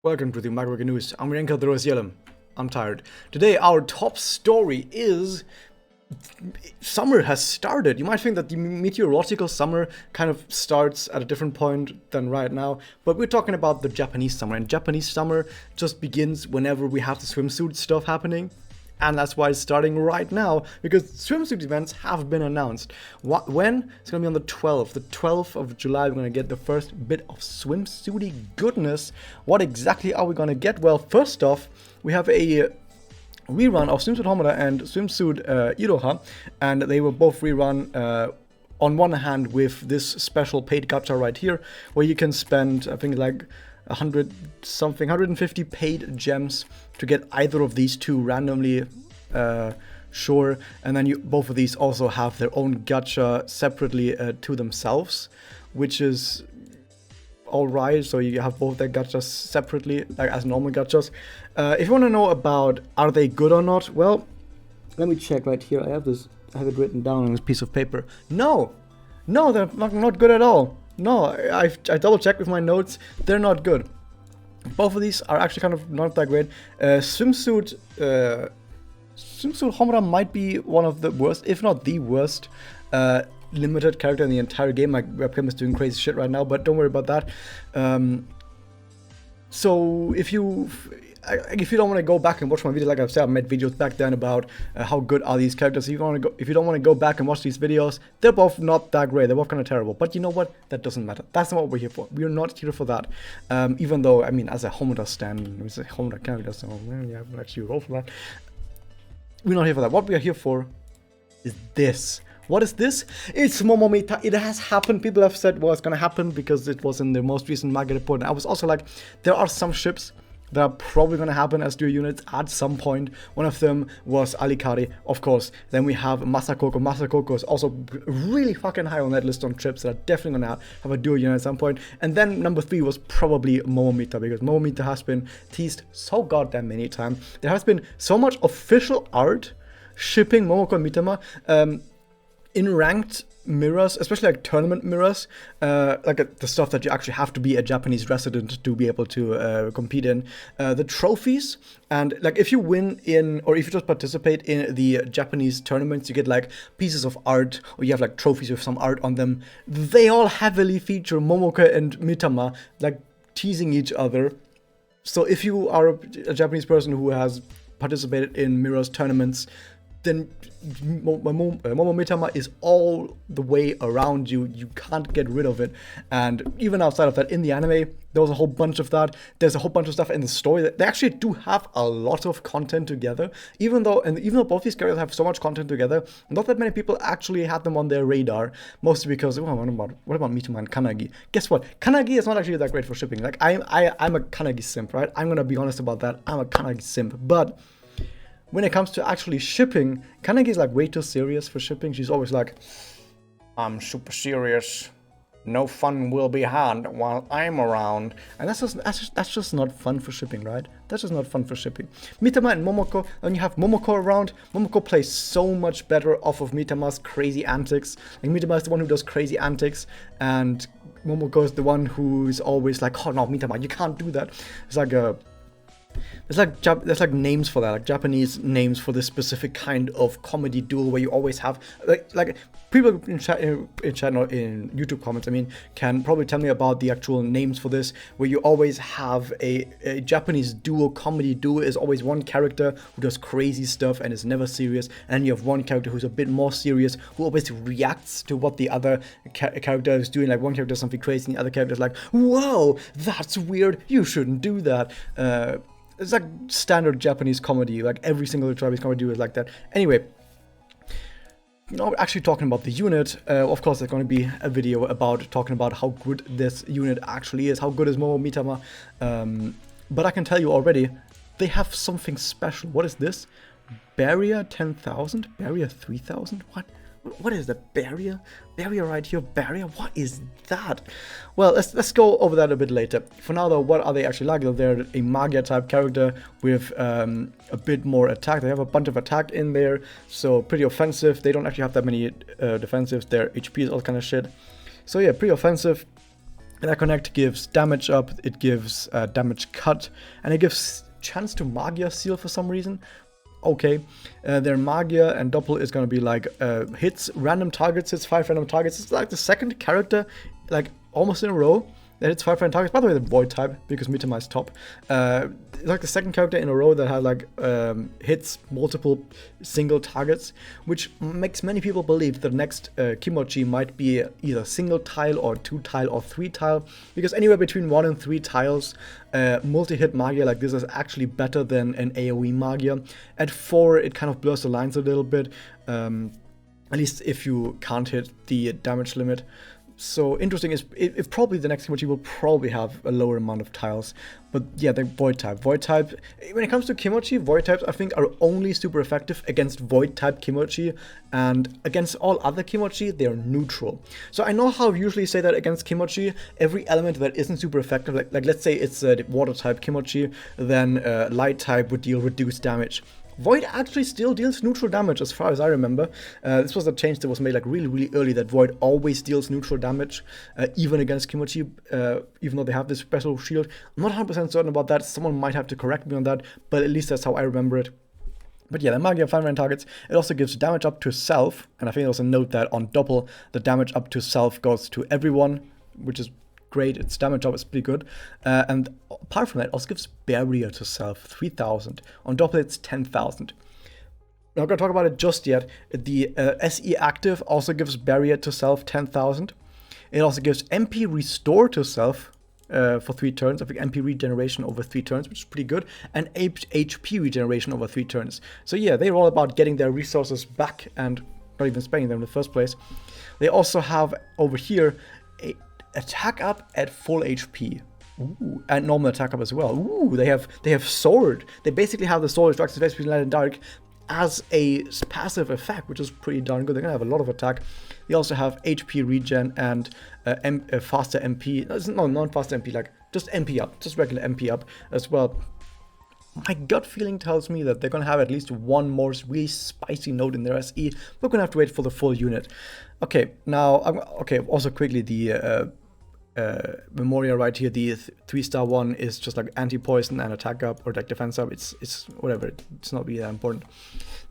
Welcome to the MagiReco News. I'm Renka Drozielim. I'm tired. Today, our top story is summer has started. You might think that the meteorological summer kind of starts at a different point than right now, but we're talking about the Japanese summer. And Japanese summer just begins whenever we have the swimsuit stuff happening. And that's why it's starting right now, because swimsuit events have been announced. When? It's going to be on the 12th. The 12th of July, we're going to get the first bit of swimsuity goodness. What exactly are we going to get? Well, first off, we have a rerun of Swimsuit Homura and Swimsuit Iroha, and they were both rerun on one hand with this special paid gacha right here, where you can spend, I think, like 150 paid gems to get either of these two randomly, sure, and then both of these also have their own gacha separately to themselves, which is alright. So you have both their gachas separately, like as normal gachas. If you want to know about are they good or not, well, let me check right here. I have it written down on this piece of paper. No, they're not good at all. No, I double checked with my notes. They're not good. Both of these are actually kind of not that great. Swimsuit Homura might be one of the worst, if not the worst, limited character in the entire game. Like, webcam is doing crazy shit right now, but don't worry about that. So if you don't want to go back and watch my video, like I've said, I made videos back then about how good are these characters. If you don't want to go back and watch these videos, they're both not that great. They're both kind of terrible. But you know what? That doesn't matter. That's not what we're here for. We're not here for that. Even though, I mean, as a Homura stan, as a Homura character, so yeah, I'm actually roll for that. We're not here for that. What we are here for is this. What is this? It's Momomita. It has happened. People have said, well, it's gonna happen because it was in the most recent Magi report. And I was also like, there are some ships that are probably going to happen as dual units at some point. One of them was Alikari, of course. Then we have Masakoko. Masakoko is also really fucking high on that list on trips that are definitely going to have a dual unit at some point. And then number 3 was probably Momomita, because Momomita has been teased so goddamn many times. There has been so much official art shipping Momoko and Mitama in ranked mirrors, especially like tournament mirrors, like the stuff that you actually have to be a Japanese resident to be able to compete in, the trophies, and like if you win in, or if you just participate in the Japanese tournaments, you get like pieces of art, or you have like trophies with some art on them. They all heavily feature Momoko and Mitama like teasing each other. So if you are a Japanese person who has participated in mirrors tournaments, then Momo Mitama is all the way around you. You can't get rid of it. And even outside of that, in the anime, there was a whole bunch of that. There's a whole bunch of stuff in the story. They actually do have a lot of content together. Even though both these characters have so much content together, not that many people actually had them on their radar. Mostly because, what about Mitama and Kanagi? Guess what? Kanagi is not actually that great for shipping. Like, I'm a Kanagi simp, right? I'm gonna be honest about that. I'm a Kanagi simp. But when it comes to actually shipping, Kanagi is like way too serious for shipping. She's always like, I'm super serious. No fun will be had while I'm around. And that's just not fun for shipping, right? That's just not fun for shipping. Mitama and Momoko, when you have Momoko around, Momoko plays so much better off of Mitama's crazy antics. Like, Mitama is the one who does crazy antics, and Momoko is the one who is always like, oh no, Mitama, you can't do that. It's like there's like names for that, like Japanese names for this specific kind of comedy duel where you always have like people in chat or in YouTube comments, I mean, can probably tell me about the actual names for this, where you always have a Japanese duo. Comedy duo is always one character who does crazy stuff and is never serious, and you have one character who's a bit more serious, who always reacts to what the other character is doing. Like, one character does something crazy and the other character is like, whoa, that's weird, you shouldn't do that. It's like standard Japanese comedy. Like, every single Japanese comedy is like that. Anyway, actually talking about the unit, of course there's going to be a video about talking about how good this unit actually is. How good is Momo Mitama? But I can tell you already, they have something special. What is this? Barrier 10,000? Barrier 3,000? What is the barrier? Barrier right here, barrier? What is that? Well, let's go over that a bit later. For now though, what are they actually like? They're a Magia type character with a bit more attack. They have a bunch of attack in there, so pretty offensive. They don't actually have that many defensives. Their HP is all kind of shit. So yeah, pretty offensive. And that connect gives damage up, it gives damage cut, and it gives chance to Magia Seal for some reason. Okay, their Magia and Doppel is gonna be like hits random targets, hits 5 random targets. It's like the second character, like almost in a row, that hits 5 random targets. By the way, the Void type, because Mitama is top. It's like the second character in a row that has like hits multiple single targets, which makes many people believe the next Kimochi might be either single tile or 2 tile or 3 tile, because anywhere between 1 and 3 tiles, multi-hit Magia like this is actually better than an AoE Magia. At 4, it kind of blurs the lines a little bit, at least if you can't hit the damage limit. So interesting is if probably the next Kimochi will probably have a lower amount of tiles, but yeah, the Void type. Void type, when it comes to Kimochi, Void types I think are only super effective against Void type Kimochi, and against all other Kimochi they are neutral. So I know how I usually say that against Kimochi, every element that isn't super effective, like let's say it's a Water type Kimochi, then Light type would deal reduced damage. Void actually still deals neutral damage as far as I remember. This was a change that was made like really early, that Void always deals neutral damage, even against Kimochi, even though they have this special shield. I'm not 100% certain about that, someone might have to correct me on that, but at least that's how I remember it. But yeah, the Magia 5 random targets, it also gives damage up to self, and I think also note that on Doppel, the damage up to self goes to everyone, which is great. Its damage up is pretty good, and apart from that, it also gives barrier to self 3,000. On Doppel, it's 10,000. I'm not gonna talk about it just yet. The SE active also gives barrier to self 10,000. It also gives MP restore to self for 3 turns. I think MP regeneration over 3 turns, which is pretty good, and HP regeneration over 3 turns. So yeah, they're all about getting their resources back and not even spending them in the first place. They also have over here a attack up at full HP. Ooh, and normal attack up as well. Ooh, they have sword. They basically have the sword destruction space between light and dark as a passive effect, which is pretty darn good. They're gonna have a lot of attack. They also have HP regen and faster MP. No, not faster MP, like just MP up, just regular MP up as well. My gut feeling tells me that they're gonna have at least one more really spicy node in their SE. We're gonna have to wait for the full unit. Okay, now also quickly the Memoria right here, the 3-star one is just like anti-poison and attack up or like defense up. It's whatever, it's not really that important.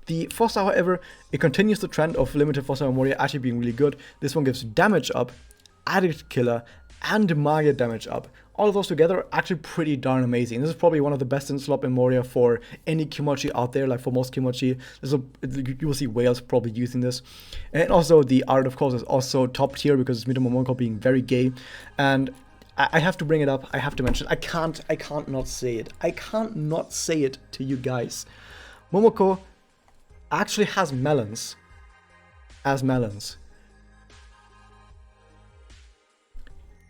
The 4-star, however, it continues the trend of limited 4-star Memoria actually being really good. This one gives damage up, addict killer, and Magia damage up. All of those together are actually pretty darn amazing. This is probably one of the best in slot Memoria for any Kimochi out there, like for most Kimochi. You will see whales probably using this. And also the art, of course, is also top tier because it's Momoko being very gay. And I have to bring it up, I have to mention, I can't not say it. I can't not say it to you guys. Momoko actually has melons as melons.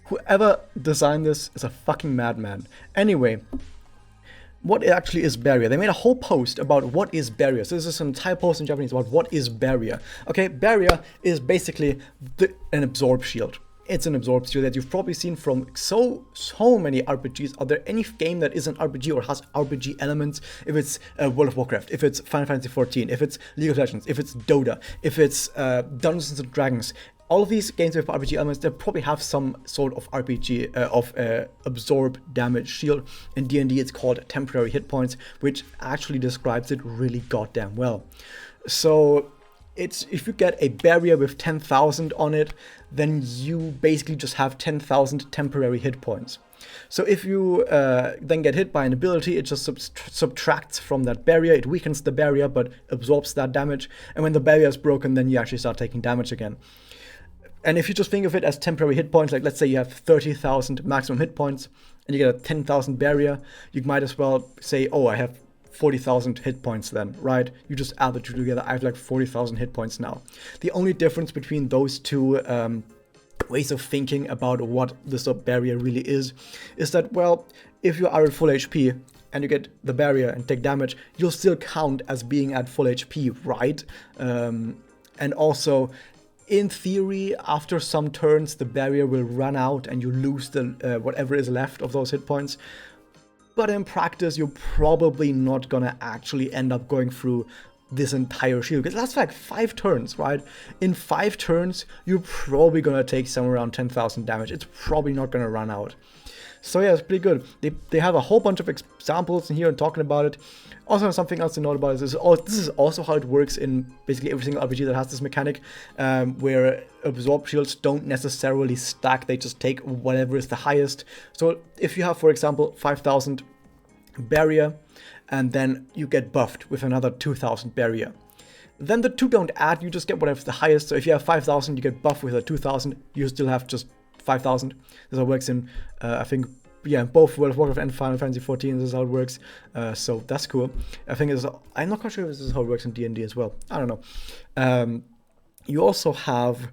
Whoever designed this is a fucking madman. Anyway, what actually is barrier? They made a whole post about what is barrier. So this is an entire post in Japanese about what is barrier. Okay, barrier is basically an absorb shield. It's an absorb shield that you've probably seen from so many RPGs. Are there any game that is an RPG or has RPG elements? If it's World of Warcraft, if it's Final Fantasy XIV, if it's League of Legends, if it's Dota, if it's Dungeons and Dragons, all of these games with RPG elements, they probably have some sort of RPG absorb damage shield. In D&D, it's called temporary hit points, which actually describes it really goddamn well. So if you get a barrier with 10,000 on it, then you basically just have 10,000 temporary hit points. So if you then get hit by an ability, it just subtracts from that barrier. It weakens the barrier, but absorbs that damage. And when the barrier is broken, then you actually start taking damage again. And if you just think of it as temporary hit points, like let's say you have 30,000 maximum hit points and you get a 10,000 barrier, you might as well say, oh, I have 40,000 hit points then, right? You just add the two together. I have like 40,000 hit points now. The only difference between those two ways of thinking about what this barrier really is that, well, if you are at full HP and you get the barrier and take damage, you'll still count as being at full HP, right? And also, in theory, after some turns, the barrier will run out and you lose the whatever is left of those hit points. But in practice, you're probably not gonna actually end up going through this entire shield, because that's like 5 turns, right? In 5 turns, you're probably gonna take somewhere around 10,000 damage. It's probably not gonna run out. So yeah, it's pretty good. They have a whole bunch of examples in here and talking about it. Also, something else to note about this is also how it works in basically every single RPG that has this mechanic, where absorb shields don't necessarily stack, they just take whatever is the highest. So if you have, for example, 5,000 barrier, and then you get buffed with another 2,000 barrier, then the two don't add, you just get whatever's the highest. So if you have 5,000, you get buffed with a 2,000, you still have just 5,000. This all works in, I think, yeah, both World of Warcraft and Final Fantasy 14. This is how it works. So that's cool. I think I'm not quite sure if this is how it works in D&D as well. I don't know. You also have,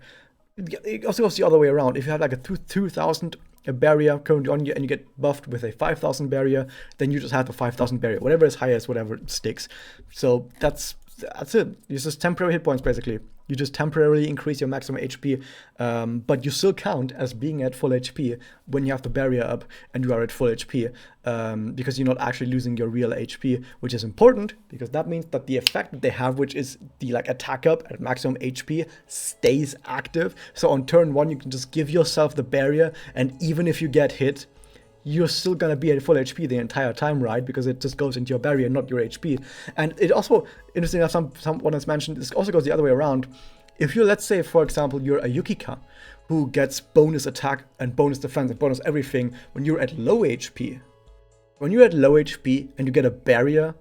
it also goes the other way around. If you have like a 2,000 barrier currently on you and you get buffed with a 5,000 barrier, then you just have a 5,000 barrier. Whatever is highest, whatever sticks. So that's it. It's just temporary hit points, basically. You just temporarily increase your maximum HP, but you still count as being at full HP when you have the barrier up and you are at full HP, because you're not actually losing your real HP, which is important because that means that the effect that they have, which is the like attack up at maximum HP, stays active. So on turn 1, you can just give yourself the barrier, and even if you get hit, you're still gonna be at full HP the entire time, right? Because it just goes into your barrier, not your HP. And it also, interesting enough, someone has mentioned, this also goes the other way around. If you, let's say, for example, you're a Yukika who gets bonus attack and bonus defense and bonus everything when you're at low HP. When you're at low HP and you get a barrier,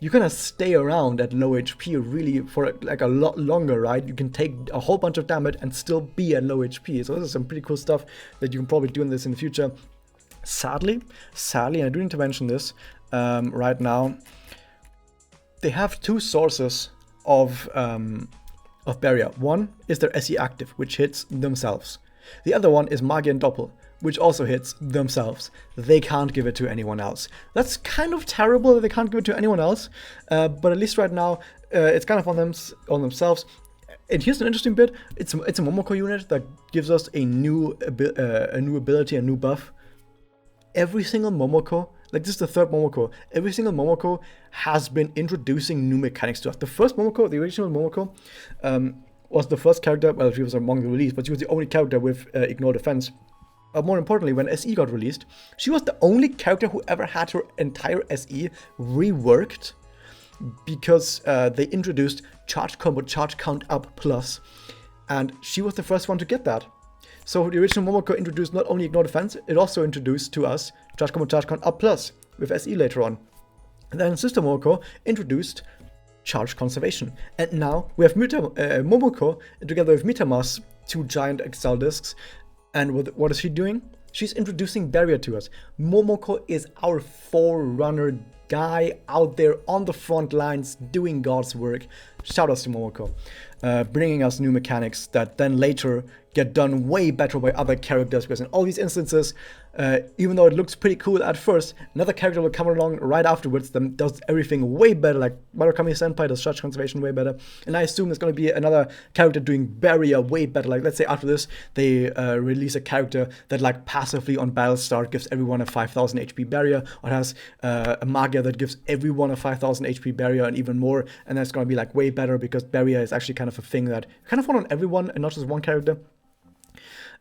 you're gonna stay around at low HP really for like a lot longer, right? You can take a whole bunch of damage and still be at low HP. So this is some pretty cool stuff that you can probably do in this in the future. Sadly, and I do need to mention this right now, they have 2 sources of barrier. One is their SE active, which hits themselves. The other one is Magi and Doppel, which also hits themselves. They can't give it to anyone else. That's kind of terrible that they can't give it to anyone else, but at least right now it's kind of on themselves. And here's an interesting bit. It's a Momoko unit that gives us a new ability, a new buff. Every single Momoko, like this is the 3rd Momoko, every single Momoko has been introducing new mechanics to us. The first Momoko, the original Momoko, was the first character, well, she was among the release, but she was the only character with Ignore Defense. But more importantly, when SE got released, she was the only character who ever had her entire SE reworked, because they introduced charge combo, charge count up plus, and she was the first one to get that. So the original Momoko introduced not only Ignore Defense, it also introduced to us Charge Combo, Charge Count Up Plus with SE later on. And then Sister Momoko introduced Charge Conservation. And now we have Momoko together with Mitama's 2 giant Excel discs. And what is she doing? She's introducing barrier to us. Momoko is our forerunner guy out there on the front lines doing God's work. Shout outs to Momoko. Bringing us new mechanics that then later get done way better by other characters, because in all these instances, even though it looks pretty cool at first, another character will come along right afterwards that does everything way better, like Murakami Senpai does Charge Conservation way better, and I assume there's going to be another character doing barrier way better. Like, let's say after this, they release a character that like passively on battle start gives everyone a 5,000 HP barrier, or has a Magia that gives everyone a 5,000 HP barrier and even more, and that's going to be like way better because barrier is actually kind of a thing that you kind of want on everyone and not just one character.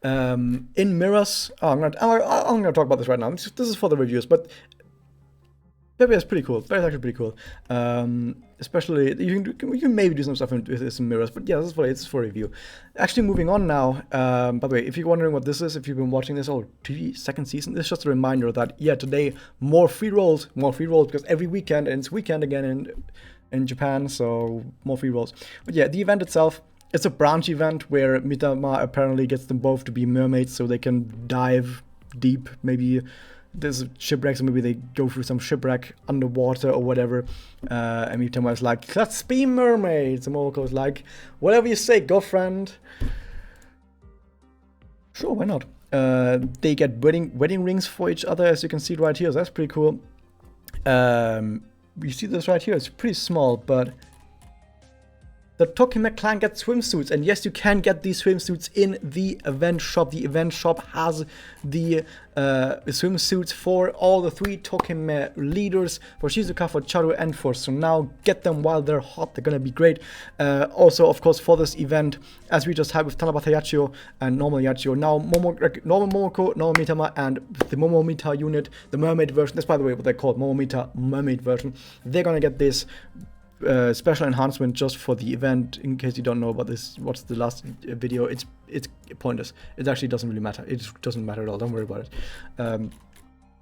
In mirrors, I'm gonna talk about this right now. This is for the reviews, but barrier is pretty cool. Barrier is actually pretty cool. Especially you can maybe do some stuff with this in mirrors, but yeah, this is for review. Actually, moving on now. By the way, if you're wondering what this is, if you've been watching this TV second season, this is just a reminder that yeah, today more free rolls because every weekend, and it's weekend again in Japan, so more free rolls. But yeah, the event itself. It's a branch event where Mitama apparently gets them both to be mermaids so they can dive deep. Maybe there's shipwrecks, or maybe they go through some shipwreck underwater or whatever. And Mitama is like, let's be mermaids. And Momoko is like, whatever you say, girlfriend. Sure, why not? They get wedding rings for each other, as you can see right here. So that's pretty cool. You see this right here. It's pretty small, but the Tokime clan gets swimsuits, and yes, you can get these swimsuits in the event shop. The event shop has the swimsuits for all the 3 Tokime leaders, for Shizuka, for Charu, and for Sunao. Get them while they're hot, they're gonna be great. Also, of course, for this event, as we just had with Tanabata Yachio and normal Yachio, now normal Momoko, normal Mitama, and the Momomita unit, the mermaid version, that's by the way what they're called, Momomita mermaid version, they're gonna get this special enhancement just for the event. In case you don't know about this, what's the last video, it's pointless. It actually doesn't really matter. It doesn't matter at all, don't worry about it.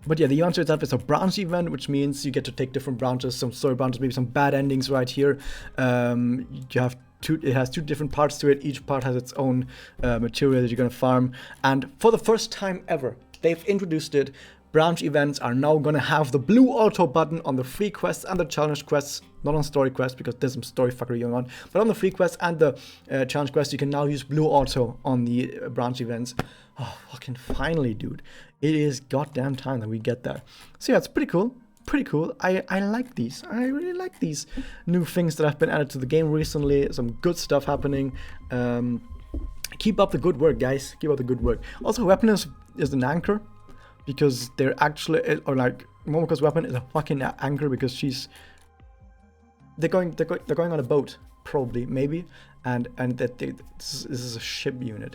But yeah, the answer itself is a branch event, which means you get to take different branches, some story branches, maybe some bad endings right here. You have it has 2 different parts to it. Each part has its own material that you're gonna farm, and for the first time ever, they've introduced it. Branch events are now gonna have the blue auto button on the free quests and the challenge quests, not on story quests because there's some story fuckery going on, but on the free quests and the challenge quests, you can now use blue auto on the branch events. Oh, fucking finally, dude. It is goddamn time that we get that. So yeah, it's pretty cool. Pretty cool. I like these. I really like these new things that have been added to the game recently. Some good stuff happening. Keep up the good work, guys. Keep up the good work. Also, weapon is an anchor. Because they're actually, or like Momoko's weapon is a fucking anchor because they're going on a boat, probably, maybe, and that this is a shipping unit.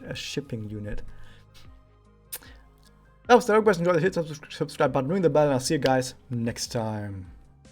That was the question. Enjoy the hit subscribe button, ring the bell, and I'll see you guys next time.